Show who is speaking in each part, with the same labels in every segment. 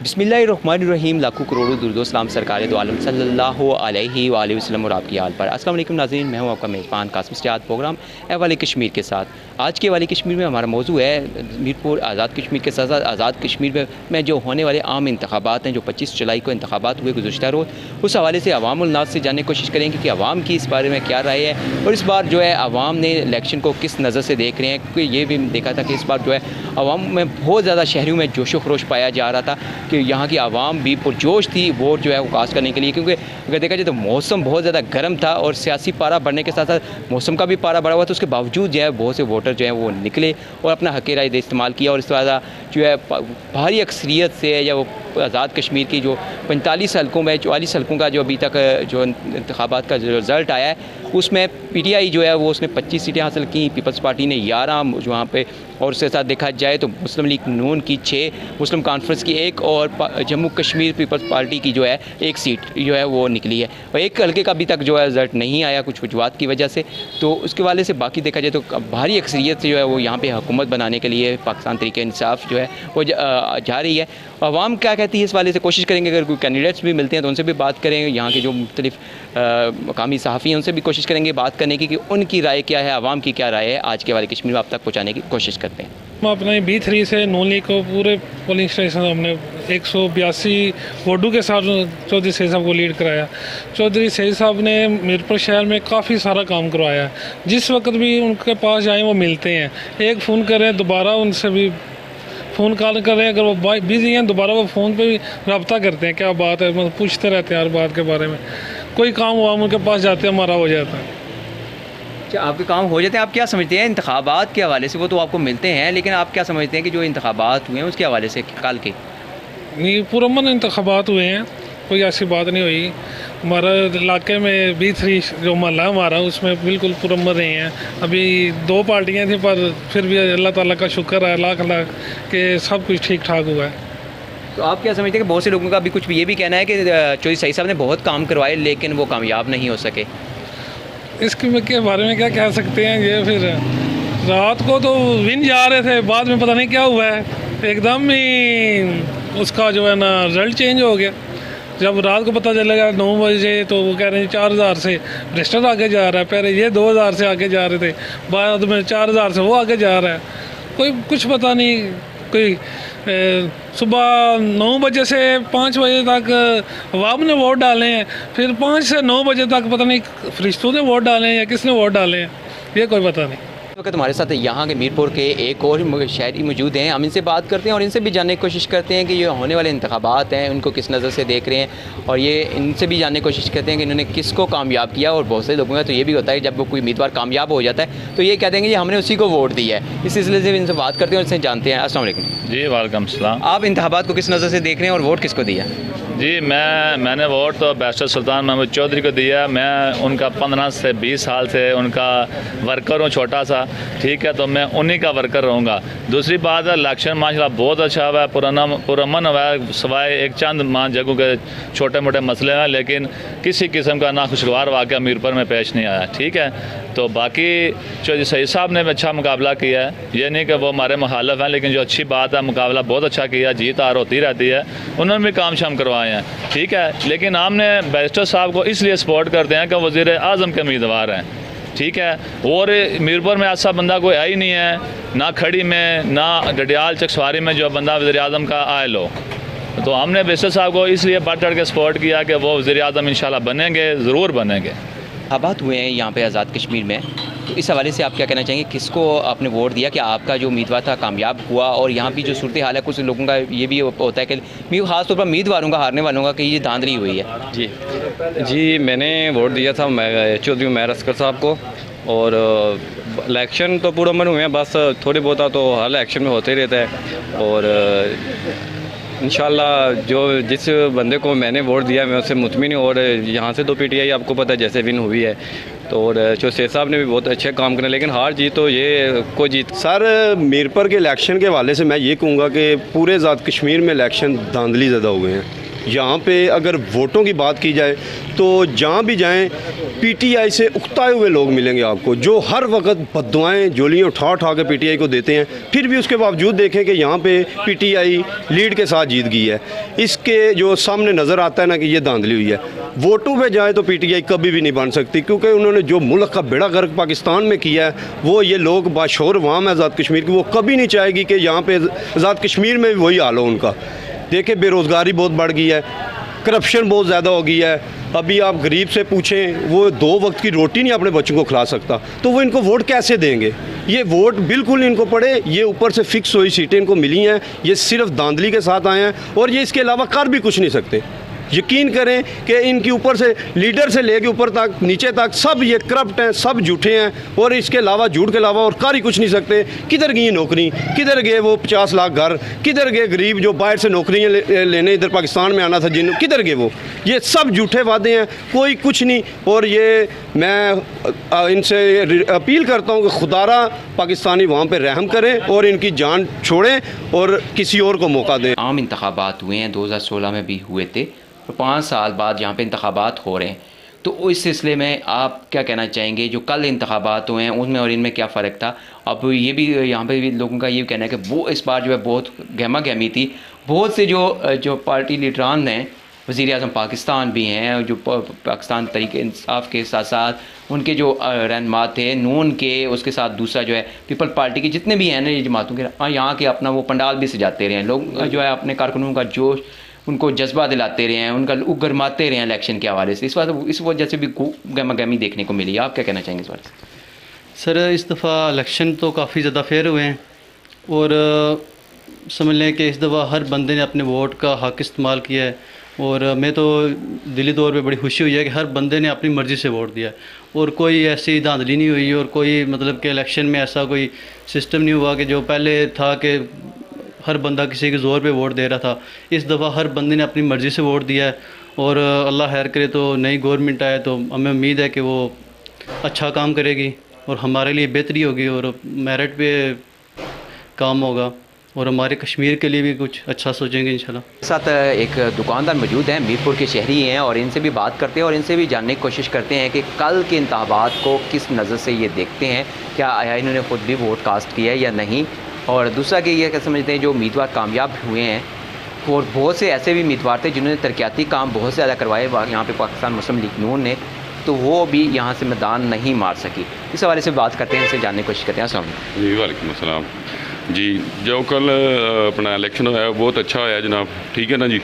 Speaker 1: बिस्मिल्लाहिर्रहमानिर्रहीम। लाखों करोड़ों दुरूद सलाम सरकार दो आलम सल्लल्लाहु अलैहि वसल्लम और आपकी हाल पर। अस्सलाम वालेकुम नाज़रीन, मैं हूं आपका मेज़बान कासिम सज्जाद। प्रोग्राम अहवाल कश्मीर के साथ आज के अहवाल कश्मीर में हमारा मौजू है मीरपुर आज़ाद कश्मीर के साथ साथ आज़ाद कश्मीर में जो होने वाले आम इंतखाबात हैं, जो 25 जुलाई को इंतखाबात हुए गुज़श्ता रोज़, उस हवाले से अवामुल नास से जानने की कोशिश करेंगे कि अवाम की इस बारे में क्या राय है और इस बार जो है अवाम ने इलेक्शन को किस नज़र से देख रहे हैं। क्योंकि ये भी देखा था कि इस बार जो है अवाम में बहुत ज़्यादा शहरों में जोशो खरोश पाया जा रहा था कि यहाँ की आवाम भी पुरजोश थी वोट जो है वो कास्ट करने के लिए। क्योंकि अगर देखा जाए तो मौसम बहुत ज़्यादा गर्म था और सियासी पारा बढ़ने के साथ साथ मौसम का भी पारा बढ़ा हुआ था। उसके बावजूद जो है बहुत से वोटर जो हैं वो निकले और अपना हक़ राय इस्तेमाल किया और इस तरह जो है भारी अक्सरियत से या वो आज़ाद कश्मीर की जो 45 हल्कों में 44 हल्कों का जो अभी तक जो इंतखाबात का जो रिज़ल्ट आया है उसमें PTI जो है वो उसने 25 सीटें हासिल की, पीपल्स पार्टी ने 11 जो वहाँ पे, और उसके साथ देखा जाए तो मुस्लिम लीग नून की 6, मुस्लिम कॉन्फ्रेंस की 1 और जम्मू कश्मीर पीपल्स पार्टी की जो है 1 सीट जो है वो निकली है। और एक हल्के का अभी तक जो है रिज़ल्ट नहीं आया कुछ वजूहात की वजह से। तो उसके वाले से बाकी देखा जाए तो भारी अक्सरियत से जो है वो यहाँ पर हुकूमत बनाने के लिए पाकिस्तान तहरीक इंसाफ जो है वो जा रही है। आवाम क्या कहती है इस वाले से कोशिश करेंगे, अगर कोई कैंडिडेट्स भी मिलते हैं तो उनसे भी बात करेंगे, यहाँ के जो मुख्तलिफ मकामी सहाफ़ी हैं उनसे भी कोशिश करेंगे बात करने की कि उनकी राय क्या है, आवाम की क्या राय है। आज के वाले कश्मीर में आप तक पहुँचाने की कोशिश करते हैं।
Speaker 2: हम अपने B3 से नून लीग को पूरे पोलिंग स्टेशन हमने 182 वोटों के साथ चौधरी सईद साहब को लीड कराया। चौधरी सईद साहब ने मीरपुर शहर में काफ़ी सारा काम करवाया। जिस वक्त भी उनके पास जाएँ वो मिलते हैं, एक फ़ोन करें दोबारा उनसे भी फ़ोन कॉल करें, अगर वो बिज़ी हैं दोबारा वो फ़ोन पे भी रब्ता करते हैं, क्या बात है, मतलब पूछते रहते हैं हर बात के बारे में। कोई काम हुआ उनके पास जाते हैं हमारा हो जाता है।
Speaker 1: अच्छा, आपके काम हो जाते हैं। आप क्या समझते हैं इंतखाबात के हवाले से? वो तो आपको मिलते हैं लेकिन आप क्या समझते हैं कि जो इंतखाबात हुए हैं उसके हवाले से कल के?
Speaker 2: नहीं, पुरअमन इंतखाबात हुए हैं, कोई ऐसी बात नहीं हुई। हमारा इलाके में B3 जो मोहल्ला हमारा उसमें बिल्कुल पुरअमन रहे हैं। अभी 2 पार्टियां थी पर फिर भी अल्लाह ताला का शुक्र है लाख लाख कि सब कुछ ठीक ठाक हुआ है।
Speaker 1: तो आप क्या समझते हैं कि बहुत से लोगों का भी कुछ ये भी कहना है कि चौधरी सईद साहब ने बहुत काम करवाए लेकिन वो कामयाब नहीं हो सके?
Speaker 2: इसके बारे में क्या कह सकते हैं। ये फिर रात को तो विन जा रहे थे, बाद में पता नहीं क्या हुआ है, एकदम ही उसका जो है ना रिजल्ट चेंज हो गया। जब रात को पता चलेगा 9 बजे तो वो कह रहे हैं 4000 से रजिस्टर आगे जा रहा है, पहले ये 2000 से आगे जा रहे थे, बाद में 4000 से वो आगे जा रहा है। कोई कुछ पता नहीं। कोई सुबह 9 बजे से 5 बजे तक अवाम ने वोट डाले हैं, फिर 5 से 9 बजे तक पता नहीं फरिश्तों ने वोट डाले हैं या किसने वोट डाले हैं, ये कोई पता नहीं।
Speaker 1: इस वक्त हमारे साथ यहाँ के मीरपुर के एक और शहरी मौजूद हैं, हम इनसे बात करते हैं और इनसे भी जानने की कोशिश करते हैं कि ये होने वाले इंतखाबात हैं उनको किस नज़र से देख रहे हैं और ये इनसे भी जानने की कोशिश करते हैं कि इन्होंने किसको कामयाब किया। और बहुत से लोगों का तो ये भी होता है जब कोई उम्मीदवार कामयाब हो जाता है तो ये कहते हैं कि हमने उसी को वोट दिया है। इस सिलसिले से भी इनसे बात करते हैं और इनसे जानते हैं। अस्सलाम वालेकुम
Speaker 3: जी वालेकुम सलाम।
Speaker 1: आप इंतखाबात को किस नज़र से देख रहे हैं और वोट किसको दिया?
Speaker 3: जी मैंने वोट तो बैरिस्टर सुल्तान महमूद चौधरी को दिया। मैं उनका 15 से 20 साल से उनका वर्कर हूँ, छोटा सा, ठीक है, तो मैं उन्हीं का वर्कर रहूँगा। दूसरी बात है इलेक्शन माशाल्लाह बहुत अच्छा हुआ है, पुरअमन हुआ है, सवाए एक चंद जगहों के छोटे मोटे मसले हैं, लेकिन किसी किस्म का नाखुशगवार वाक़या मीरपुर में पेश नहीं आया, ठीक है। तो बाकी चौधरी सईद साहब ने अच्छा मुकाबला किया है, ये नहीं कि वो हमारे मुखालफ हैं, लेकिन जो अच्छी बात है मुकाबला बहुत अच्छा किया, जीत हार होती रहती है, उन्होंने भी काम शाम करवाए हैं, ठीक है। लेकिन हमने बैरिस्टर साहब को इसलिए सपोर्ट करते हैं कि वज़ीर आज़म के उम्मीदवार हैं, ठीक है। और मीरपुर में ऐसा बंदा कोई है ही नहीं है, ना खड़ी में ना डडियाल चकसवारी में जो बंदा वज़ीर आज़म का आयल हो। तो हमने बैरिस्टर साहब को इसलिए बढ़ चढ़ के सपोर्ट किया कि वो वज़ीर आज़म इंशाल्लाह बनेंगे, ज़रूर बनेंगे।
Speaker 1: इंतखाबात हुए हैं यहाँ पे आज़ाद कश्मीर में, तो इस हवाले से आप क्या कहना चाहेंगे, किसको आपने वोट दिया, कि आपका जो उम्मीदवार था कामयाब हुआ? और यहाँ भी जो सूरत हाल है कुछ लोगों का ये भी होता है कि ख़ास तौर पर उम्मीदवारों का, हारने वालों का, कि ये धांधली हुई है।
Speaker 4: जी मैंने वोट दिया था चौधरी उमैर असगर साहब को। और इलेक्शन तो पुरअमन हुए हैं, बस थोड़े बहुत तो हर इलेक्शन में होते ही रहता है। और इंशाल्लाह जो जिस बंदे को मैंने वोट दिया मैं उससे मुतमिन हूँ। और यहाँ से तो PTI आपको पता है जैसे विन हुई है, तो और चौधरी सईद साहब ने भी बहुत अच्छे काम करे, लेकिन हार जीत तो ये को जीत।
Speaker 5: सर मीरपुर के इलेक्शन के हवाले से मैं ये कहूँगा कि पूरे आज़ाद कश्मीर में इलेक्शन धांधली ज़्यादा हुए हैं। यहाँ पे अगर वोटों की बात की जाए तो जहाँ भी जाएं पीटीआई से उकताए हुए लोग मिलेंगे आपको, जो हर वक्त बद्दुआएं जोलियाँ उठा उठा के पीटीआई को देते हैं। फिर भी उसके बावजूद देखें कि यहाँ पे पीटीआई लीड के साथ जीत गई है। इसके जो सामने नज़र आता है ना कि ये धांधली हुई है। वोटों पे जाए तो पीटीआई कभी भी नहीं बन सकती, क्योंकि उन्होंने जो मुल्क का बेड़ा गर्क पाकिस्तान में किया है वो ये लोग बाशोर वाम है आज़ाद कश्मीर की, वो कभी नहीं चाहेगी कि यहाँ पे आज़ाद कश्मीर में भी वही हाल हो उनका। देखिए बेरोज़गारी बहुत बढ़ गई है, करप्शन बहुत ज़्यादा हो गई है। अभी आप गरीब से पूछें, वो 2 वक्त की रोटी नहीं अपने बच्चों को खिला सकता, तो वो इनको वोट कैसे देंगे? ये वोट बिल्कुल नहीं इनको पड़े। ये ऊपर से फिक्स हुई सीटें इनको मिली हैं, ये सिर्फ धांधली के साथ आए हैं और ये इसके अलावा कर भी कुछ नहीं सकते। यकीन करें कि इनके ऊपर से लीडर से लेके ऊपर तक नीचे तक सब ये करप्ट हैं, सब झूठे हैं और इसके अलावा झूठ के अलावा और कर ही कुछ नहीं सकते। किधर गई नौकरी, किधर गए वो 50 लाख घर, किधर गए गरीब जो बाहर से नौकरियाँ लेने इधर पाकिस्तान में आना था जिन, किधर गए वो? ये सब झूठे वादे हैं, कोई कुछ नहीं। और ये मैं इनसे अपील करता हूँ कि खुदारा पाकिस्तानी वहाँ पर रहम करें और इनकी जान छोड़ें और किसी और को मौका दें।
Speaker 1: आम इंतखाबात हुए हैं, 2016 में भी हुए थे, तो 5 साल बाद यहाँ पे इंतखाबात हो रहे हैं, तो इस सिलसिले में आप क्या कहना चाहेंगे? जो कल इंतखाबात हुए हैं उनमें और इनमें क्या फ़र्क था? अब ये भी यहाँ पे भी लोगों का ये कहना है कि वो इस बार जो है बहुत गहमा गहमी थी। बहुत से जो पार्टी लीडरान हैं, वज़ीर आज़म पाकिस्तान भी हैं, जो पाकिस्तान तरीके इंसाफ के साथ साथ उनके जो रहनुमा थे नून के, उसके साथ दूसरा जो है पीपल पार्टी के जितने भी हैं ना ये जमातों के, यहाँ के अपना वो पंडाल भी सजाते रहे हैं लोग, जो है अपने कारकुनों का जोश, उनको जज्बा दिलाते रहे हैं, उनका गरमाते रहे हैं इलेक्शन के हवाले से। इस वजह से भी गहमा गहमी देखने को मिली। आप क्या कहना चाहेंगे इस बारे से?
Speaker 6: सर इस दफ़ा इलेक्शन तो काफ़ी ज़्यादा फेयर हुए हैं और समझ लें कि इस दफ़ा हर बंदे ने अपने वोट का हक़ इस्तेमाल किया है और मैं तो दिली तौर पे बड़ी खुशी हुई है कि हर बंदे ने अपनी मर्ज़ी से वोट दिया और कोई ऐसी धांधली नहीं हुई और कोई मतलब कि इलेक्शन में ऐसा कोई सिस्टम नहीं हुआ कि जो पहले था कि हर बंदा किसी के ज़ोर पे वोट दे रहा था। इस दफ़ा हर बंदे ने अपनी मर्ज़ी से वोट दिया है और अल्लाह खैर करे तो नई गवर्नमेंट आए तो हमें उम्मीद है कि वो अच्छा काम करेगी और हमारे लिए बेहतरी होगी और मेरिट पे काम होगा और हमारे कश्मीर के लिए भी कुछ अच्छा सोचेंगे इंशाल्लाह।
Speaker 1: साथ एक दुकानदार मौजूद हैं, मीरपुर के शहरी हैं, और इनसे भी बात करते हैं और इनसे भी जानने की कोशिश करते हैं कि कल के इंतखाबात को किस नज़र से ये देखते हैं, क्या आया इन्होंने ख़ुद भी वोट कास्ट किया है या नहीं, और दूसरा कि ये क्या समझते हैं जो उम्मीदवार कामयाब हुए हैं और बहुत से ऐसे भी उम्मीदवार थे जिन्होंने तरक्याती काम बहुत से ज़्यादा करवाए यहाँ पे पाकिस्तान मुस्लिम लीग नून ने, तो वो भी यहाँ से मैदान नहीं मार सकी। इस हवाले से बात करते हैं, इनसे जानने की कोशिश करते हैं। अस्सलाम वालेकुम।
Speaker 7: जी वालेकुम अस्सलाम जी। जो कल अपना इलेक्शन होया बहुत अच्छा होया जनाब, ठीक है ना जी।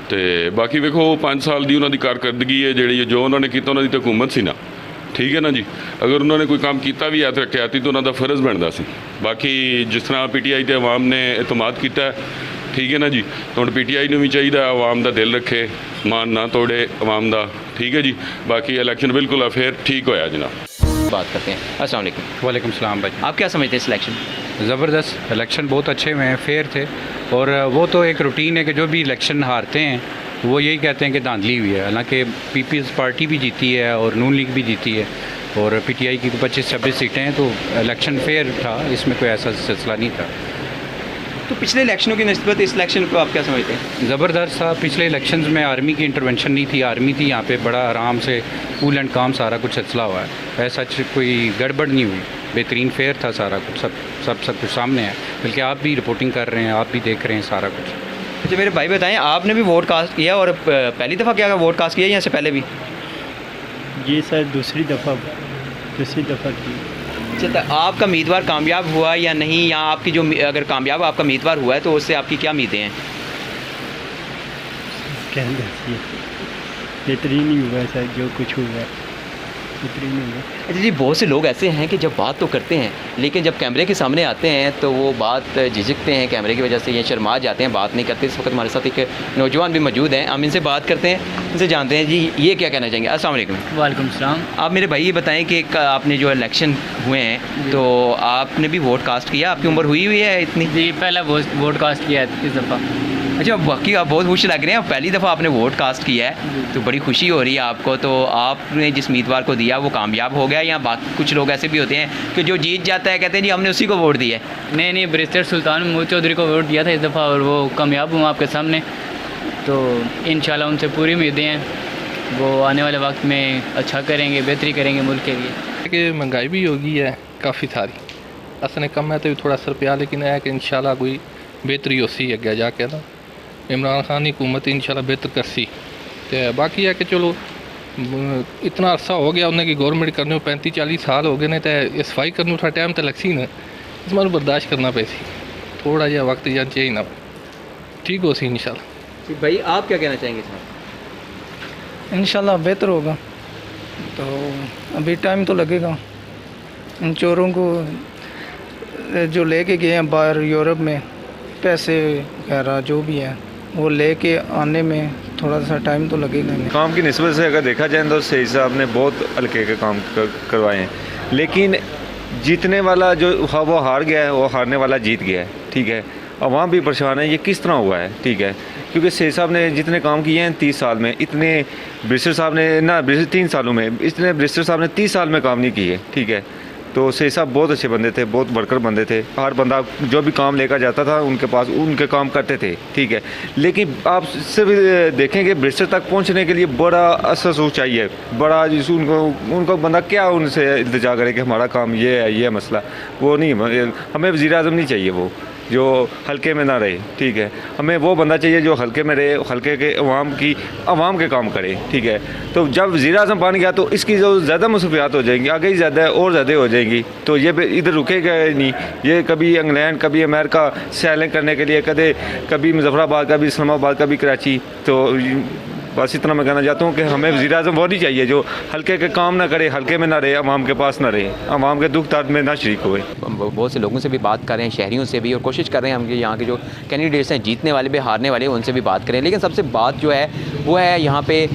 Speaker 7: तो बाकी वेखो 5 साल की उन्होंने कारकरदगी है जी, जो उन्होंने किया उन्होंने तो हुकूमत सी ना, ठीक है ना जी। अगर उन्होंने कोई काम किया भी है तो एहतियाती तो उन्होंने फर्ज बनता सी। बाकी जिस तरह पीटीआई ते अवाम ने एतमाद किया, ठीक है ना जी, तो हम पीटीआई ने भी चाहिए अवाम का दिल रखे, मान ना तोड़े अवाम का, ठीक है जी। बाकी इलेक्शन बिल्कुल अफेयर ठीक होया जनाब।
Speaker 1: बात करते हैं। अस्सलाम वालेकुम।
Speaker 8: वालेकुम सलाम भाई।
Speaker 1: आप क्या समझते हैं इस इलेक्शन?
Speaker 8: ज़बरदस्त इलेक्शन बहुत अच्छे हुए हैं, फेयर थे और वो तो एक रूटीन है कि जो भी इलेक्शन हारते हैं वो यही कहते हैं कि धांधली हुई है। हालांकि पीपल्स पार्टी भी जीती है और नून लीग भी जीती है और पीटीआई की 25-26 सीटें हैं, तो इलेक्शन फेयर था, इसमें कोई ऐसा सिलसिला नहीं था।
Speaker 1: तो पिछले इलेक्शनों की नस्बत इस इलेक्शन को आप क्या समझते हैं?
Speaker 8: ज़बरदस्त था। पिछले इलेक्शंस में आर्मी की इंटरवेंशन नहीं थी, आर्मी थी यहाँ पे, बड़ा आराम से कूल एंड काम सारा कुछ सिलसिला हुआ है, ऐसा कोई गड़बड़ नहीं हुई, बेहतरीन फेयर था सारा कुछ, सब कुछ सामने है। बल्कि आप भी रिपोर्टिंग कर रहे हैं, आप भी देख रहे हैं सारा कुछ।
Speaker 1: अच्छा मेरे भाई बताएं, आपने भी वोट कास्ट किया और पहली दफ़ा क्या वोट कास्ट किया या इससे पहले भी?
Speaker 9: ये सर दूसरी दफ़ा की।
Speaker 1: अच्छा तो आपका उम्मीदवार कामयाब हुआ या नहीं, या आपकी जो अगर कामयाब आपका उम्मीदवार हुआ है तो उससे आपकी क्या उम्मीदें हैं?
Speaker 9: क्या बेहतरीन ही हुआ है सर, जो कुछ हुआ है बेहतरीन हुआ।
Speaker 1: अच्छा जी, बहुत से लोग ऐसे हैं कि जब बात तो करते हैं लेकिन जब कैमरे के सामने आते हैं तो वो बात झिझकते हैं, कैमरे की वजह से ये शर्मा जाते हैं, बात नहीं करते। इस वक्त हमारे साथ एक नौजवान भी मौजूद हैं, हम इनसे बात करते हैं, इनसे जानते हैं जी ये क्या कहना चाहेंगे। अस्सलाम वालेकुम।
Speaker 10: वालेकुम सलाम।
Speaker 1: आप मेरे भाई ये बताएं कि आपने जो इलेक्शन हुए हैं तो आपने भी वोट कास्ट किया, आपकी उम्र हुई है इतनी?
Speaker 10: जी पहला वोट कास्ट किया है इस दफ़ा।
Speaker 1: अच्छा बाकी आप बहुत खुश लग रहे हैं, पहली दफ़ा आपने वोट कास्ट किया है तो बड़ी खुशी हो रही है आपको। तो आपने जिस उम्मीदवार को दिया वो कामयाब हो गया, या बाकी कुछ लोग ऐसे भी होते हैं कि जो जीत जाता है कहते हैं जी हमने उसी को वोट दिया है?
Speaker 10: नहीं, बैरिस्टर सुल्तान महमूद चौधरी को वोट दिया था इस दफ़ा और वो कामयाब हुआ आपके सामने। तो इंशाल्लाह उनसे पूरी उम्मीदें हैं, वो आने वाले वक्त में अच्छा करेंगे, बेहतरी करेंगे मुल्क के लिए।
Speaker 2: कि महंगाई भी होगी है काफ़ी सारी, असने कम है तो भी थोड़ा असर पिया, लेकिन है कि इंशाल्लाह कोई बेहतरी होसी अगे जाके ना इमरान खान की हुकूमत इंशाल्लाह बेहतर करसी। तो बाकी है कि चलो इतना अरसा हो गया उन्हें कि गौरमेंट करने 35-40 साल हो गए ने, तो सफाई करने थोड़ा टाइम तो लगसी ना, इस मानू बर्दाश्त करना पैसी, थोड़ा जहा वक्त या चाहिए ना, ठीक हो सी इंशाल्लाह।
Speaker 1: भाई आप क्या कहना चाहेंगे सर?
Speaker 9: इंशाल्लाह बेहतर होगा, तो अभी टाइम तो लगेगा। इन चोरों को जो लेके गए हैं बाहर यूरोप में, पैसे वगैरह जो भी है वो लेके आने में थोड़ा सा टाइम तो लगेगा।
Speaker 11: काम की निस्बत से अगर देखा जाए तो सही साहब ने बहुत हल्के के काम करवाए हैं, लेकिन जीतने वाला जो वो हार गया है, वो हारने वाला जीत गया है। ठीक है, अवाम भी परेशान है, ये किस तरह हुआ है? ठीक है, क्योंकि सही साहब ने जितने काम किए हैं 30 साल में, इतने ब्रिस्टर साहब ने ना 3 सालों में, इतने ब्रिस्टर साहब ने 30 साल में काम नहीं किए। ठीक है, तो सही साहब बहुत अच्छे बंदे थे, बहुत वर्कर बंदे थे, हर बंदा जो भी काम लेकर जाता था उनके पास उनके काम करते थे। ठीक है, लेकिन आप सिर्फ देखेंगे ब्रिस्टर तक पहुंचने के लिए बड़ा असर चाहिए, बड़ा उनको बंदा क्या उनसे इंतजार करे कि हमारा काम ये है, ये मसला, वो नहीं, हमें वज़ीर-ए-आज़म नहीं चाहिए वो जो हल्के में ना रहे। ठीक है, हमें वो बंदा चाहिए जो हल्के में रहे, हल्के के अवाम के काम करे। ठीक है, तो जब वज़ीर-ए-आज़म बन गया तो इसकी जो ज़्यादा मसरूफियात हो जाएंगी, आगे ही ज़्यादा और ज़्यादा हो जाएंगी, तो ये इधर रुकेगा नहीं। ये कभी इंग्लैंड, कभी अमेरिका सैलिंग करने के लिए, कभी मुजफ्फराबाद, कभी इस्लामाबाद, कभी कराची। तो बस इतना मैं कहना चाहता हूँ कि हमें वज़ीर-ए-आज़म वो नहीं चाहिए जो हल्के के काम ना करे, हल्के में ना रहे, अवाम के पास ना रहे, अवाम के दुख दर्द में ना शरीक हुए।
Speaker 1: बहुत से लोगों से भी बात कर रहे हैं, शहरियों से भी, और कोशिश कर रहे हैं हम कि यहाँ के जो कैंडिडेट्स हैं, जीतने वाले भी हारने वाले, उनसे भी बात करें। लेकिन सबसे बात जो है वो है यहाँ पे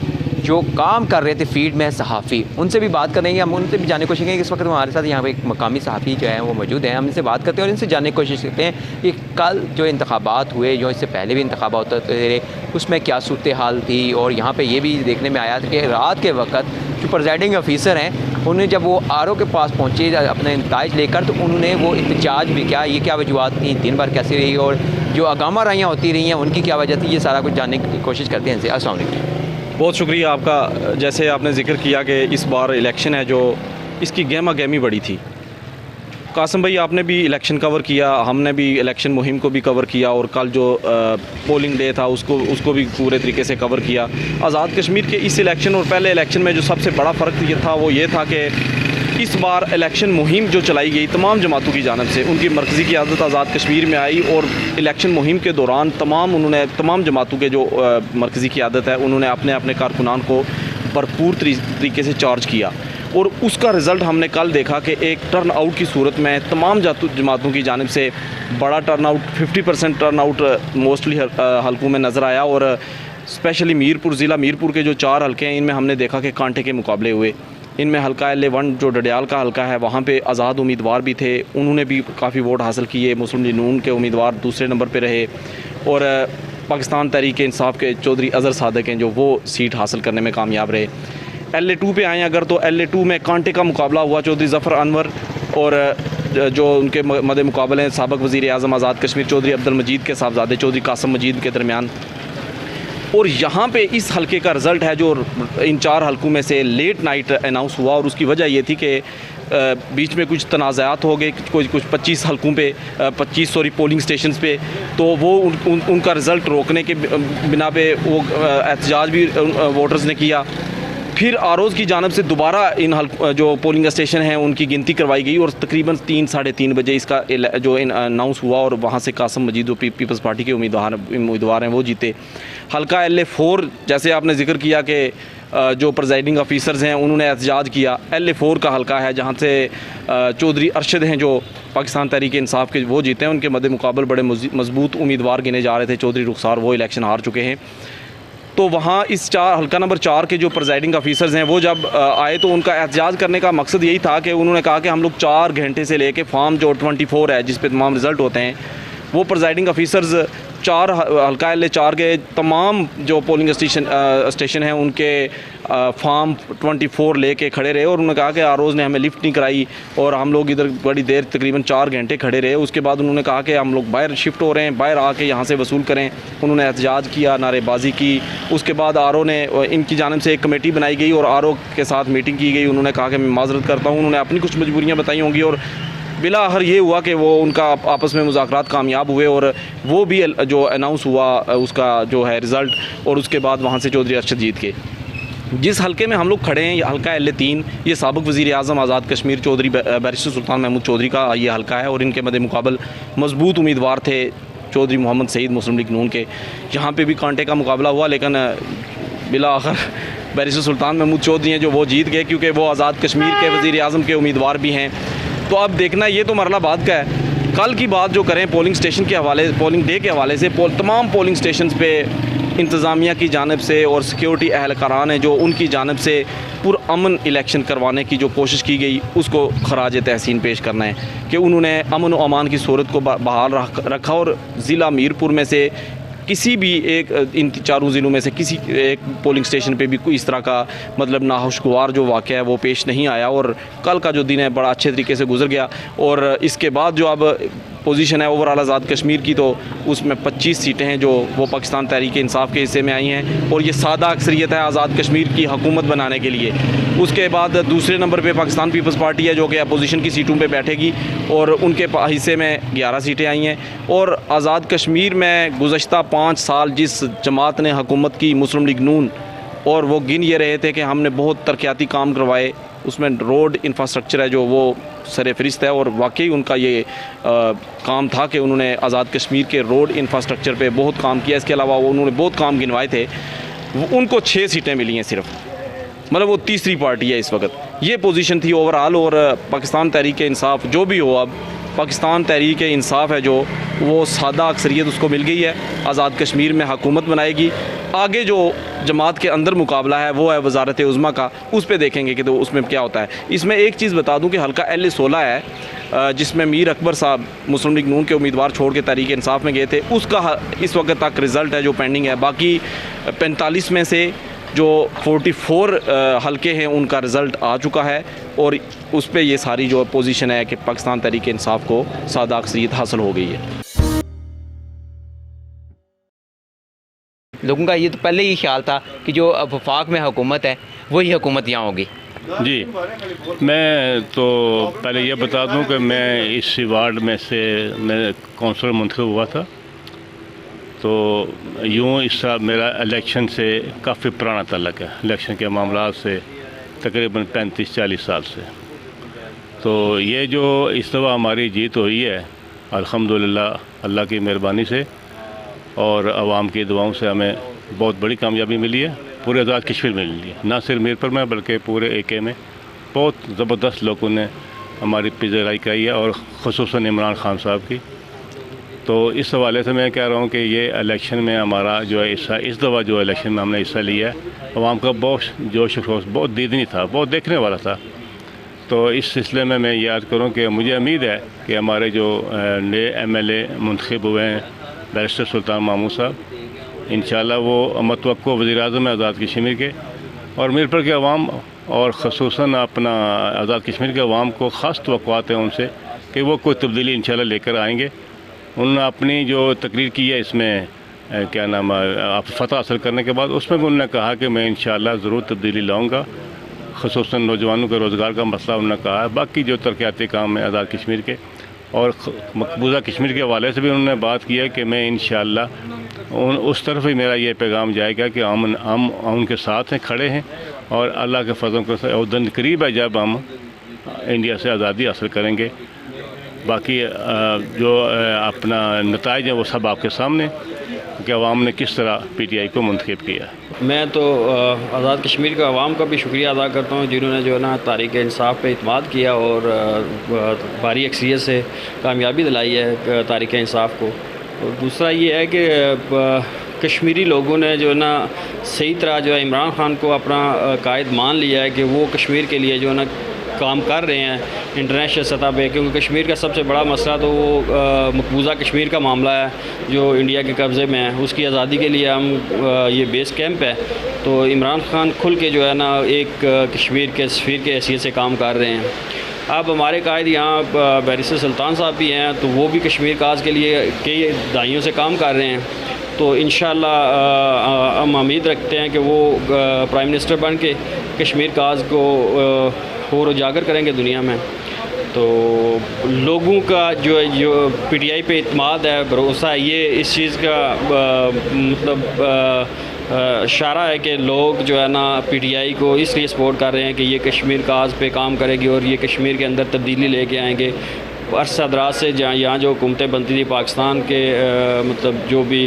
Speaker 1: जो काम कर रहे थे फील्ड में सहाफ़ी, उनसे भी बात करेंगे, हम उनसे भी जानने की कोशिश करेंगे। इस वक्त हमारे साथ यहाँ पे एक मकामी सहाफ़ी जो है वो मौजूद हैं, हम इनसे बात करते हैं और इनसे जानने की कोशिश करते हैं कि कल जो इंतखाबात हुए, जो इससे पहले भी इंतखाबात होते थे, उसमें क्या सूरत हाल थी। और यहाँ पे ये भी देखने में आया था कि रात के वक्त जो प्रिजाइडिंग ऑफिसर हैं, उन्हें जब वो आरओ के पास पहुँचे अपने नताइज लेकर, तो उन्होंने वो एहतजाज भी किया, ये क्या वजूहत थी, दिन भर कैसी रही और जो अगामा राइयाँ होती रही हैं उनकी क्या वजह थी, ये सारा कुछ जानने की कोशिश करते हैं इनसे। अस्सलाम वालेकुम।
Speaker 12: बहुत शुक्रिया आपका। जैसे आपने ज़िक्र किया कि इस बार इलेक्शन है, जो इसकी गहमा गहमी बड़ी थी। कासिम भाई, आपने भी इलेक्शन कवर किया, हमने भी इलेक्शन मुहिम को भी कवर किया, और कल जो पोलिंग डे था उसको भी पूरे तरीके से कवर किया। आज़ाद कश्मीर के इस इलेक्शन और पहले इलेक्शन में जो सबसे बड़ा फ़र्क ये था वो ये था कि इस बार इलेक्शन मुहिम जो चलाई गई तमाम जमातों की जानब से, उनकी मरकज़ी क़यादत आज़ाद कश्मीर में आई, और इलेक्शन मुहिम के दौरान तमाम जमातों के जो मरकज़ी क़यादत है उन्होंने अपने अपने कारकुनान को भरपूर तरीके से चार्ज किया, और उसका रिज़ल्ट हमने कल देखा कि एक टर्न आउट की सूरत में तमाम जमातों की जानिब से बड़ा turn out, 50% turn out mostly हलकों में नज़र आया। और स्पेशली ज़िला मीरपुर के जो 4 हलके हैं, इनमें हमने देखा कि कांटे के मुकाबले हुए। इनमें हल्का LA1 जो डडियाल का हल्का है, वहाँ पे आज़ाद उम्मीदवार भी थे, उन्होंने भी काफ़ी वोट हासिल किए। मुस्लिम लीग नून के उम्मीदवार दूसरे नंबर पे रहे, और पाकिस्तान तहरीक इंसाफ के चौधरी अज़हर सादिक हैं जो वो सीट हासिल करने में कामयाब रहे। LA2 पे आए अगर, तो LA2 में कांटे का मुकाबला हुआ चौधरी ज़फ़र अनवर और जो उनके मदे मुकाबले हैं साबिक़ वज़ीर-ए-आज़म आज़ाद कश्मीर चौधरी अब्दुल मजीद के साहबजादे चौधरी कासिम मजीद के दरमियान। और यहाँ पे इस हलके का रिज़ल्ट है जो इन 4 हलकों में से लेट नाइट अनाउंस हुआ, और उसकी वजह ये थी कि बीच में कुछ तनाज़ात हो गए, कुछ 25 हलकों पे 25 पोलिंग स्टेशंस पे, तो वो उनका रिज़ल्ट रोकने के बिना पे वो एहतजाज भी वोटर्स ने किया। फिर आरोज़ की जानब से दोबारा इन जो पोलिंग स्टेशन हैं उनकी गिनती करवाई गई, और तकरीबन 3-3:30 बजे इसका जो अनाउंस हुआ, और वहाँ से कासिम मजीद जो पीपल्स पार्टी के उम्मीदवार हैं वो जीते। हल्का LA4 जैसे आपने जिक्र किया कि जो प्रिजाइडिंग ऑफिसर्स हैं उन्होंने एहतजाज किया। LA4 का हल्का है जहाँ से चौधरी अरशद हैं जो पाकिस्तान तहरीक इंसाफ के, वो जीते हैं। उनके मद्दे मुकाबल बड़े मजबूत उम्मीदवार गिने जा रहे थे, चौधरी रुखसार, वो इलेक्शन हार चुके हैं। तो वहाँ इस हल्का नंबर 4 के जो प्रिजाइडिंग ऑफिसर्स हैं वो जब आए तो उनका एहतजाज करने का मकसद यही था कि उन्होंने कहा कि हम लोग 4 घंटे से लेके फॉर्म जो 24 है जिस पे तमाम रिज़ल्ट होते हैं, वो प्रिजाइडिंग ऑफिसर्स 4 हल्का LA4 के तमाम जो पोलिंग स्टेशन हैं उनके फार्म 24 लेके खड़े रहे और उन्होंने कहा कि आरोज़ ने हमें लिफ्ट नहीं कराई और हम लोग इधर बड़ी देर तकरीबन 4 घंटे खड़े रहे। उसके बाद उन्होंने कहा कि हम लोग बाहर शिफ्ट हो रहे हैं, बाहर आके यहाँ से वसूल करें। उन्होंने एहतजाज किया, नारेबाजी की। उसके बाद आरओ ने, इनकी जानिब से एक कमेटी बनाई गई और आरओ के साथ मीटिंग की गई। उन्होंने कहा कि मैं माजरत करता हूँ। उन्होंने अपनी कुछ मजबूरियाँ बताई होंगी और बिला आखिर ये हुआ कि वो उनका आपस में मुज़ाकरात कामयाब हुए और वो भी जो अनाउंस हुआ उसका जो है रिज़ल्ट, और उसके बाद वहाँ से चौधरी अरशद जीत के। जिस हलके में हम लोग खड़े हैं, ये हलका LA-3, ये साबिक़ वज़ीर आज़म आज़ाद कश्मीर चौधरी बैरिस्टर सुल्तान महमूद चौधरी का ये हलका है और इनके मद्दे मुकाबल मजबूत उम्मीदवार थे चौधरी मोहम्मद सईद मुस्लिम लीग नून के। यहाँ पे भी कांटे का मुकाबला हुआ, लेकिन बिला आखिर बैरिस्टर सुल्तान महमूद चौधरी हैं जो वो जीत गए, क्योंकि वो आज़ाद कश्मीर के वज़ीर आज़म के उम्मीदवार भी हैं। तो अब देखना, ये तो मरला बाद का है। कल की बात जो करें पोलिंग स्टेशन के हवाले, पोलिंग डे के हवाले से, तमाम पोलिंग स्टेशन पे इंतज़ामिया की जानिब से और सिक्योरिटी अहलकारान है जो उनकी जानिब से पुरअमन इलेक्शन करवाने की जो कोशिश की गई उसको खराज तहसीन पेश करना है कि उन्होंने अमन व अमान की सूरत को बहाल रखा और ज़िला मीरपुर में से किसी भी एक, इन 4 ज़िलों में से किसी एक पोलिंग स्टेशन पे भी कोई इस तरह का मतलब नाखुशगवार जो वाक़या है वो पेश नहीं आया और कल का जो दिन है बड़ा अच्छे तरीके से गुजर गया। और इसके बाद जो अब पोजीशन है ओवरऑल आज़ाद कश्मीर की, तो उसमें 25 सीटें हैं जो वो पाकिस्तान तहरीक इंसाफ के हिस्से में आई हैं और ये सादा अक्सरियत है आज़ाद कश्मीर की हुकूमत बनाने के लिए। उसके बाद दूसरे नंबर पे पाकिस्तान पीपल्स पार्टी है जो कि अपोजिशन की सीटों पे बैठेगी और उनके हिस्से में 11 सीटें आई हैं। और आज़ाद कश्मीर में गुज़श्ता 5 साल जिस जमात ने हुकूमत की, मुस्लिम लीग नून, और वो गिन ये रहे थे कि हमने बहुत तरक्याती काम करवाए, उसमें रोड इंफ्रास्ट्रक्चर है जो वो सर फहरिस्त है और वाकई उनका ये काम था कि उन्होंने आज़ाद कश्मीर के रोड इंफ्रास्ट्रक्चर पे बहुत काम किया। इसके अलावा वो उन्होंने बहुत काम गिनवाए थे। उनको 6 सीटें मिली हैं सिर्फ, मतलब वो तीसरी पार्टी है इस वक्त। ये पोजीशन थी ओवरऑल। और पाकिस्तान तहरीक इंसाफ जो भी हो, अब पाकिस्तान तहरीक इंसाफ है जो वो सादा अक्सरियत उसको मिल गई है, आज़ाद कश्मीर में हुकूमत बनाएगी। आगे जो जमात के अंदर मुकाबला है वो है वजारत उज़्मा का, उस पर देखेंगे कि तो उसमें क्या होता है। इसमें एक चीज़ बता दूं कि हल्का LA-16 है जिसमें मीर अकबर साहब मुस्लिम लीग नून के उम्मीदवार छोड़ के तहरीक इंसाफ में गए थे, उसका इस वक्त तक रिज़ल्ट है जो पेंडिंग है। बाकी 45 में से जो 44 हलके हैं उनका रिज़ल्ट आ चुका है और उस पर ये सारी जो पोजीशन है कि पाकिस्तान तहरीक इंसाफ को सादा अक्सरियत हासिल हो गई है।
Speaker 1: लोगों का ये तो पहले ही ख्याल था कि जो वफाक में हुकूमत है वही हुकूमत यहाँ होगी।
Speaker 13: जी, मैं तो पहले ये बता दूं कि मैं इस वार्ड में से मैं काउंसलर मुंतखब हुआ था, तो यूँ इस मेरा इलेक्शन से काफ़ी पुराना तल्लक है, इलेक्शन के मामला से तकरीबन 35-40 साल से। तो ये जो इस दफ़ा हमारी जीत हुई है अल्हम्दुलिल्लाह अल्लाह की मेहरबानी से और आवाम की दुआओं से हमें बहुत बड़ी कामयाबी मिली है। पूरे आज़ाद कश्मीर में मिली है, ना सिर्फ मीरपुर में बल्कि पूरे AK में बहुत ज़बरदस्त लोगों ने हमारी पिज़राई कराई है और ख़ुसूसन इमरान खान साहब की। तो इस हवाले से मैं कह रहा हूँ कि ये इलेक्शन में हमारा जो है हिस्सा, इस दफ़ा जो इलेक्शन में हमने हिस्सा लिया है, आवाम का बहुत जोश खरोश बहुत दीदनी था, बहुत देखने वाला था। तो इस सिलसिले में मैं याद करूँ कि मुझे उम्मीद है कि हमारे जो नए MLA मुंतखब हुए हैं बैरिस्टर सुल्तान महमूद साहब, इंशाल्लाह वो मतवक्को वज़ीर-ए-आज़म है आज़ाद कश्मीर के, और मीरपुर के अवाम और ख़ुसूसन अपना आज़ाद कश्मीर के अवाम को ख़ास तवक्कुआत हैं उनसे कि वो कोई तब्दीली इंशाल्लाह लेकर आएंगे। उन्होंने अपनी जो तकरीर की है इसमें क्या नाम आप फतह हासिल करने के बाद उसमें भी उन्होंने कहा कि मैं इंशाल्लाह ज़रूर तब्दीली लाऊँगा, ख़ुसूसन नौजवानों के रोज़गार का मसला उन्होंने कहा है। बाकी जो तरक्याती काम है आज़ाद कश्मीर के और मकबूजा कश्मीर के हवाले से भी उन्होंने बात की है कि मैं इंशाअल्लाह उस तरफ ही मेरा ये पैगाम जाएगा कि हम उनके साथ हैं, खड़े हैं और अल्लाह के फजल के वो दिन करीब है जब हम इंडिया से आज़ादी हासिल करेंगे। बाकी जो अपना नताइज हैं वो सब आपके सामने कि अवाम ने किस तरह PTI को मुंतखब किया।
Speaker 14: मैं तो आज़ाद कश्मीर के अवाम का भी शुक्रिया अदा करता हूँ जिन्होंने जो है ना तारीख़ इंसाफ पे इत्माद किया और भारी अक्सरियत से कामयाबी दिलाई है तारीख़ इंसाफ को। और दूसरा ये है कि कश्मीरी लोगों ने जो है ना सही तरह जो है इमरान खान को अपना कायद मान लिया है कि वो कश्मीर के लिए जो है ना काम कर रहे हैं इंटरनेशनल सतह पे, क्योंकि कश्मीर का सबसे बड़ा मसला तो वो मकबूजा कश्मीर का मामला है जो इंडिया के कब्ज़े में है। उसकी आज़ादी के लिए हम ये बेस कैंप है, तो इमरान खान खुल के जो है ना एक कश्मीर के सफ़ीर के हैसियत से काम कर रहे हैं। अब हमारे कायद यहाँ बैरिस्टर सुल्तान साहब भी हैं, तो वो भी कश्मीर काज के लिए कई दहाइयों से काम कर रहे हैं। तो इंशाअल्लाह हम उम्मीद रखते हैं कि वो प्राइम मिनिस्टर बन के कश्मीर काज को और उजागर करेंगे दुनिया में। तो लोगों का जो PTI पे इत्मीद है, भरोसा है, ये इस चीज़ का मतलब इशारा है कि लोग जो है ना PTI को इसलिए सपोर्ट कर रहे हैं कि ये कश्मीर काज पे काम करेगी और ये कश्मीर के अंदर तब्दीली लेके आएंगे। अरसा दराज से जहाँ यहाँ जो हुकूमतें बनती थी पाकिस्तान के मतलब जो भी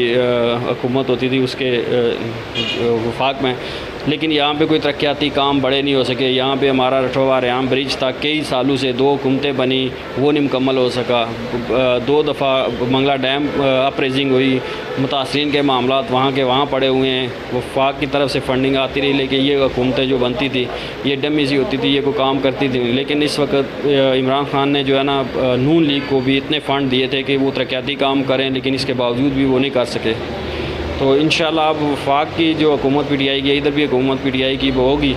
Speaker 14: हुकूमत होती थी उसके वफाक में, लेकिन यहाँ पे कोई तरक्याती काम बड़े नहीं हो सके। यहाँ पे हमारा रठोवा रेहाम ब्रिज था, कई सालों से 2 हुकूमतें बनी, वो नहीं मुकम्मल हो सका। 2 दफ़ा मंगला डैम अप्रेजिंग हुई, मुतासरीन के मामला वहाँ के वहाँ पड़े हुए हैं। वफाक की तरफ से फंडिंग आती रही, लेकिन ये हुकूमतें जो बनती थी ये डमी सी होती थी, ये कोई काम करती थी। लेकिन इस वक्त इमरान खान ने जो है ना नून लीग को भी इतने फ़ंड दिए थे कि वो तरक्याती काम करें, लेकिन इसके बावजूद भी वो नहीं कर सके। तो इंशाल्लाह अब वफाक की जो हुकूमत PTI की, इधर भी हुकूमत PTI की वो होगी,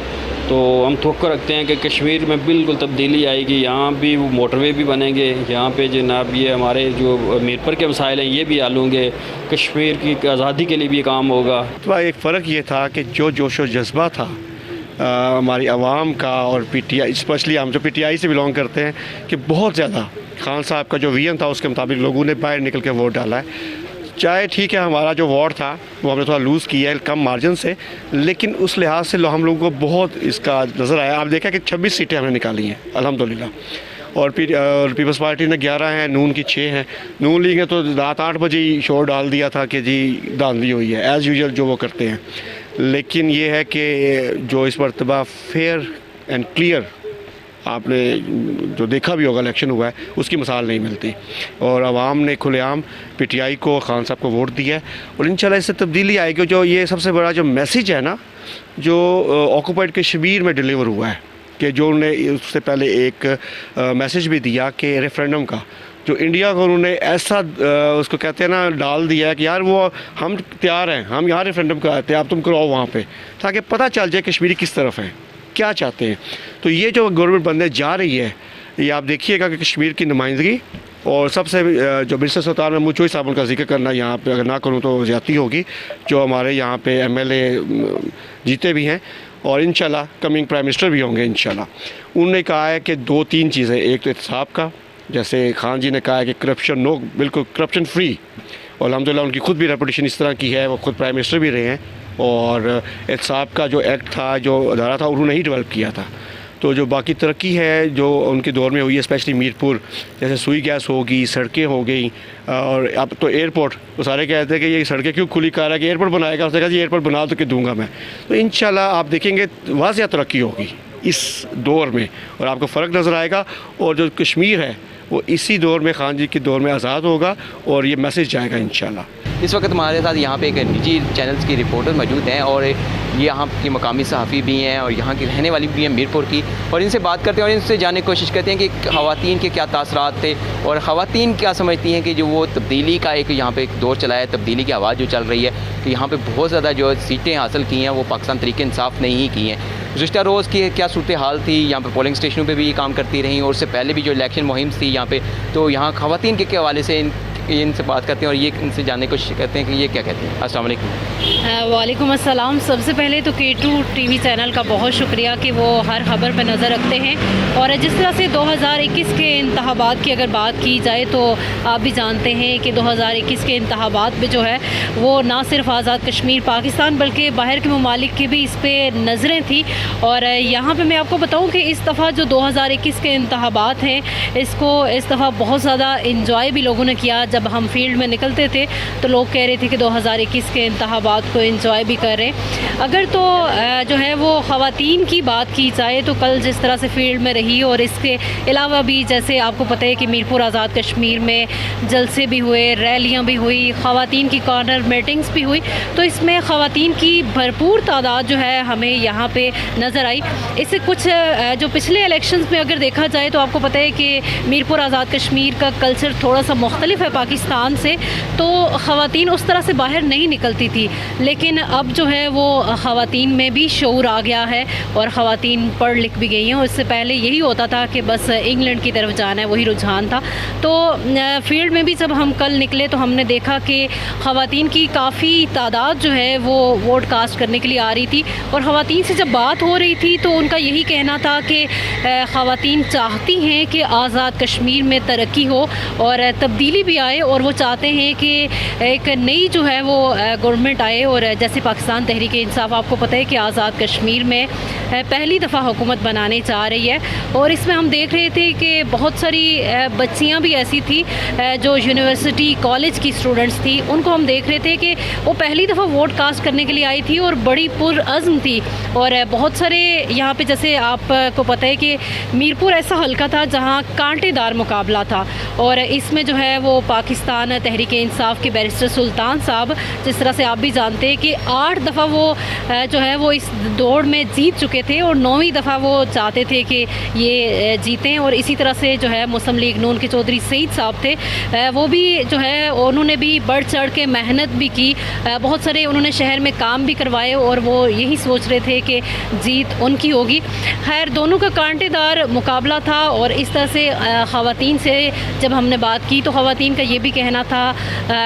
Speaker 14: तो हम तवक्को रखते हैं कि कश्मीर में बिल्कुल तब्दीली आएगी। यहाँ भी वो मोटरवे भी बनेंगे, यहाँ पे जनाब ये हमारे जो मीरपुर के मसाइल हैं ये भी हल होंगे, कश्मीर की आज़ादी के लिए भी काम होगा।
Speaker 15: तो एक फ़र्क ये था कि जो जोश व जज्बा था हमारी आवाम का और PTI, स्पेशली हम जो PTI से बिलोंग करते हैं, कि बहुत ज़्यादा खान साहब का जो विजन था उसके मुताबिक लोगों ने बाहर निकल के वोट डाला है। चाहे ठीक है हमारा जो वॉर्ड था वो हमने थोड़ा लूज़ किया है कम मार्जिन से, लेकिन उस लिहाज से हम लोगों को बहुत इसका नज़र आया। आप देखा कि 26 सीटें हमने निकाली हैं अल्हम्दुलिल्लाह, और पीपल्स पार्टी ने 11 हैं, नून की 6 हैं। नून लीग ने तो रात 8 बजे ही शोर डाल दिया था कि जी धांधली हुई है, एज़ यूजुअल जो वो करते हैं। लेकिन ये है कि जो इस मरतबा फेयर एंड क्लियर आपने जो देखा भी होगा इलेक्शन हुआ है, उसकी मिसाल नहीं मिलती। और आवाम ने खुलेआम PTI को, खान साहब को वोट दिया है, और इंशाल्लाह इससे तब्दीली आएगी। जो ये सबसे बड़ा जो मैसेज है ना, जो ऑक्यूपाइड कश्मीर में डिलीवर हुआ है, कि जो उन्होंने उससे पहले एक मैसेज भी दिया कि रेफरेंडम का, जो इंडिया को उन्होंने ऐसा उसको कहते हैं ना डाल दिया है कि यार वो हम तैयार हैं, हम यहाँ रेफरेंडम कराते हैं, आप तुम कराओ वहाँ पे, ताकि पता चल जाए कश्मीरी किस तरफ है, क्या चाहते हैं। तो ये जो गवर्नमेंट बनने जा रही है, ये आप देखिएगा कि कश्मीर की नुमाइंदगी, और सबसे जो बैरिस्टर सुल्तान महमूद चौधरी साहब उनका जिक्र करना यहाँ पे अगर ना करूँ तो ज़्यादती होगी, जो हमारे यहाँ पे MLA जीते भी हैं और इंशाल्लाह कमिंग प्राइम मिनिस्टर भी होंगे इंशाल्लाह। उन्होंने कहा है कि 2-3 चीज़ें, एक तो एहतसाब का, जैसे खान जी ने कहा है कि करप्शन नो, बिल्कुल करप्शन फ्री, और अल्हम्दुलिल्लाह उनकी खुद भी रेपुटेशन इस तरह की है, वो खुद प्राइम मिनिस्टर भी रहे हैं। और एहतसाब का जो एक्ट था, जो अदारा था, उन्होंने ही डेवलप किया था। तो जो बाकी तरक्की है जो उनके दौर में हुई है, स्पेशली मीरपुर, जैसे सुई गैस होगी, सड़कें हो गई, और अब तो एयरपोर्ट, तो सारे कहते हैं कि ये सड़कें क्यों खुली कर रहा है कि एयरपोर्ट बनाएगा, उसने कहा जी एयरपोर्ट बना तो के दूंगा मैं। तो इंशाल्लाह आप देखेंगे वाज़िया तरक्की होगी इस दौर में, और आपको फ़र्क नज़र आएगा। और जो कश्मीर है वो इसी दौर में, खान जी के दौर में आज़ाद होगा, और ये मैसेज जाएगा इंशाल्लाह।
Speaker 1: इस वक्त हमारे साथ यहाँ पे एक निजी चैनल्स की रिपोर्टर मौजूद हैं, और ये यहाँ की मकामी सहाफ़ी भी हैं और यहाँ की रहने वाली भी हैं मीरपुर की, और इनसे बात करते हैं और इनसे जानने की कोशिश करते हैं कि ख़वातीन के क्या तासरात थे, और ख़वातीन क्या समझती हैं कि जो वो तब्दीली का एक यहाँ पे एक दौर चला है, तब्दीली की आवाज़ जो चल रही है, कि यहाँ पे बहुत ज़्यादा जो सीटें हासिल की हैं वो पाकिस्तान तहरीक इंसाफ ने ही की हैं। गुज़िश्ता रोज़ की क्या सूरत हाल थी, यहाँ पे पोलिंग स्टेशनों पे भी ये काम करती रहीं, और उससे पहले भी जो इलेक्शन मुहिम थी यहाँ पे, तो यहाँ ख़वातीन के हवाले से इनसे बात करते हैं और ये इनसे जानने की कोशिश करते हैं कि ये क्या कहते हैं। अस्सलाम वालेकुम।
Speaker 16: वालेकुम अस्सलाम। सबसे पहले तो K2 TV चैनल का बहुत शुक्रिया कि वो हर ख़बर पर नज़र रखते हैं, और जिस तरह से 2021 के इंतखाबात की अगर बात की जाए तो आप भी जानते हैं कि 2021 के इंतखाबात में जो है वो ना सिर्फ आज़ाद कश्मीर पाकिस्तान बल्कि बाहर के ममालिक की भी इस पर नज़रें थी। और यहाँ पर मैं आपको बताऊँ कि इस दफ़ा जो 2021 के इंतखाबात हैं, इसको इस दफ़ा बहुत ज़्यादा इंजॉय भी लोगों ने किया। जब हम फील्ड में निकलते थे तो लोग कह रहे थे कि 2021 के इंतखाबात को एंजॉय भी कर रहे हैं। अगर तो जो है वो ख़वातीन की बात की जाए तो कल जिस तरह से फील्ड में रही, और इसके अलावा भी जैसे आपको पता है कि मीरपुर आज़ाद कश्मीर में जलसे भी हुए, रैलियाँ भी हुई, ख़वातीन की कॉर्नर मीटिंग्स भी हुई, तो इसमें ख़वातीन की भरपूर तादाद जो है हमें यहाँ पे नज़र आई। इससे कुछ जो पिछले इलेक्शंस में अगर देखा जाए तो आपको पता है कि मीरपुर आज़ाद कश्मीर का कल्चर थोड़ा सा मुख्तलिफ है पाकिस्तान से, तो ख़वातीन उस तरह से बाहर नहीं निकलती थी, लेकिन अब जो है वो ख़वातीन में भी शऊर आ गया है और ख़वातीन पढ़ लिख भी गई हैं। उससे पहले यही होता था कि बस इंग्लैंड की तरफ जाना है, वही रुझान था। तो फील्ड में भी जब हम कल निकले तो हमने देखा कि ख़वातीन की काफ़ी तादाद जो है वो वोट कास्ट करने के लिए आ रही थी, और ख़वातीन से जब बात हो रही थी तो उनका यही कहना था कि ख़वातीन चाहती हैं कि आज़ाद कश्मीर में तरक्की हो और तब्दीली भी आए, और वो चाहते हैं कि एक नई जो है वो गवर्नमेंट आए। और जैसे पाकिस्तान तहरीक इंसाफ आपको पता है कि आज़ाद कश्मीर में पहली दफ़ा हुकूमत बनाने जा रही है, और इसमें हम देख रहे थे कि बहुत सारी बच्चियां भी ऐसी थी जो यूनिवर्सिटी कॉलेज की स्टूडेंट्स थी, उनको हम देख रहे थे कि वो पहली दफ़ा वोट कास्ट करने के लिए आई थी और बड़ी पुरअज़्म थी। और बहुत सारे यहाँ पे जैसे आपको पता है कि मीरपुर ऐसा हल्का था जहाँ कांटेदार मुकाबला था, और इसमें जो है वो पाकिस्तान तहरीक इंसाफ के बैरिस्टर सुल्तान साहब, जिस तरह से आप भी जानते हैं कि 8 दफ़ा वो जो है वो इस दौड़ में जीत चुके थे, और 9वीं दफ़ा वो चाहते थे कि ये जीतें। और इसी तरह से जो है मुस्लिम लीग नून के चौधरी सईद साहब थे, वो भी जो है उन्होंने भी बढ़ चढ़ के मेहनत भी की, बहुत सारे उन्होंने शहर में काम भी करवाए, और वो यही सोच रहे थे कि जीत उनकी होगी। खैर दोनों का कांटेदार मुकाबला था, और इस तरह से ख़वातीन से जब हमने बात की तो ख़वातीन का ये भी कहना था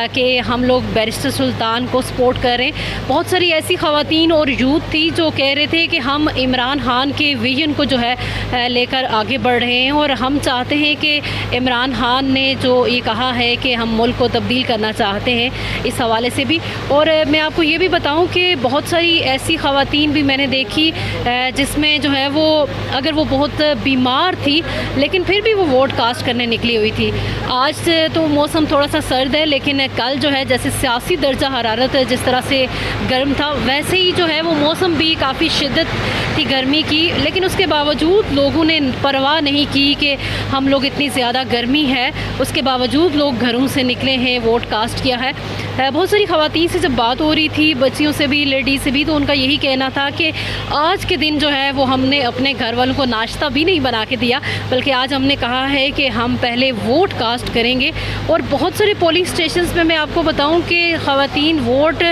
Speaker 16: कि हम लोग बैरिस्टर सुल्तान को सपोर्ट करें। बहुत सारी ऐसी ख़वातीन और यूथ थी जो कह रहे थे कि हम इमरान खान के विजन को जो है लेकर आगे बढ़ रहे हैं, और हम चाहते हैं कि इमरान खान ने जो ये कहा है कि हम मुल्क को तब्दील करना चाहते हैं, इस हवाले से भी। और मैं आपको ये भी बताऊं कि बहुत सारी ऐसी ख़वातीन भी मैंने देखी जिसमें जो है वो अगर वो बहुत बीमार थी लेकिन फिर भी वो वोट कास्ट करने निकली हुई थी। आज तो मौसम थोड़ा सा सर्द है, लेकिन कल जो है जैसे सियासी दर्जा हरारत जिस तरह से गर्म था, वैसे ही जो है वो मौसम भी काफ़ी शिद्दत थी गर्मी की, लेकिन उसके बावजूद लोगों ने परवाह नहीं की कि हम लोग इतनी ज़्यादा गर्मी है, उसके बावजूद लोग घरों से निकले हैं, वोट कास्ट किया है। बहुत सारी ख़वातीन से जब बात हो रही थी, बच्चियों से भी, लेडीज़ से भी, तो उनका यही कहना था कि आज के दिन जो है वो हमने अपने घर वालों को नाश्ता भी नहीं बना के दिया, बल्कि आज हमने कहा है कि हम पहले वोट कास्ट करेंगे। और बहुत सारे पोलिंग स्टेशंस में मैं आपको बताऊं कि ख़वातीन वोट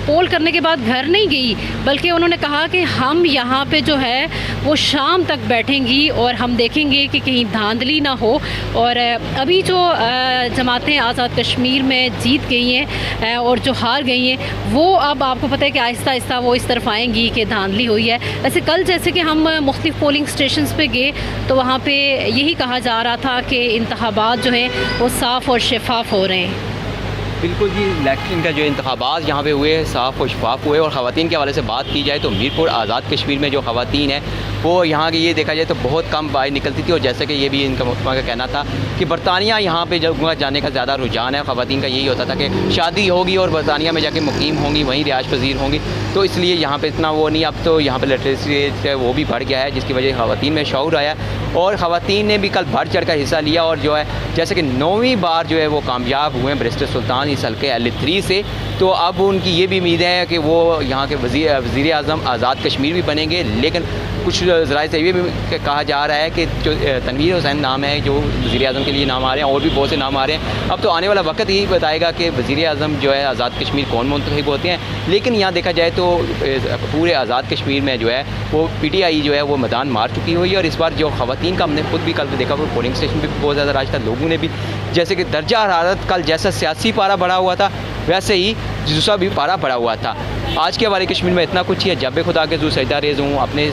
Speaker 16: पोल करने के बाद घर नहीं गई, बल्कि उन्होंने कहा कि हम यहाँ पे जो है वो शाम तक बैठेंगी और हम देखेंगे कि कहीं धांधली ना हो। और अभी जो जमातें आज़ाद कश्मीर में जीत गई हैं और जो हार गई हैं, वो अब आपको पता है कि आहिस्ता आहिस्ता वो इस तरफ आएंगी कि धांधली हुई है। वैसे कल जैसे कि हम मुख्तलिफ पोलिंग स्टेशंस पे गए तो वहाँ पे यही कहा जा रहा था कि इंतखाबात जो हैं वो साफ़ और शफाफ हो रहे हैं।
Speaker 1: बिल्कुल जी, इलेक्शन का जो इंतखाबात यहाँ पे हुए साफ़ और शफाफ हुए। और ख़वातीन के हवाले से बात की जाए तो मीरपुर आज़ाद कश्मीर में जो ख़वातीन है वो यहाँ की ये देखा जाए तो बहुत कम बाहर निकलती थी, और जैसे कि ये भी इनका मुख्तमा का कहना था कि बरतानिया यहाँ पे जब जाने का ज़्यादा रुझान है। ख़वातीन का यही होता था कि शादी होगी और बरतानिया में जाके मुकीम होंगी, वहीं रिहाइश पजीर होंगी, तो इसलिए यहाँ पे इतना वो नहीं। अब तो यहाँ पे लिटरेसी रेट है वो भी बढ़ गया है, जिसकी वजह से ख़वातीन में शऊर आया, और ख़वातीन ने भी कल बढ़ चढ़ कर हिस्सा लिया। और जो है जैसे कि 9वीं बार जो है वो कामयाब हुए बैरिस्टर सुल्तान इस हल्के L3 से, तो अब उनकी ये भी उम्मीद है कि वो यहाँ के वज़ीर आज़म आज़ाद कश्मीर भी बनेंगे। लेकिन कुछ ज़राए से ये भी कहा जा रहा है कि जो तनवीर हुसैन नाम है जो वज़ीर आज़म के लिए नाम आ रहे हैं, और भी बहुत से नाम आ रहे हैं। अब तो आने वाला वक्त ही बताएगा कि वज़ीर आज़म जो है आज़ाद कश्मीर कौन मुंतखब होते हैं। लेकिन यहाँ देखा जाए तो पूरे आज़ाद कश्मीर में जो है वो PTI जो है वो मैदान मार चुकी हुई है। और इस बार जो ख़वातीन का हमने खुद भी कल देखा, वो पोलिंग स्टेशन पर बहुत ज़्यादा राज था, लोगों ने भी जैसे कि दर्जा हरारत कल जैसा सियासी पारा बढ़ा हुआ था वैसे ही दूसरा भी पारा बढ़ा हुआ था। आज के हमारे कश्मीर में इतना कुछ ही है। जब खुदा के ज़ू सजदा रेज़ हूँ अपने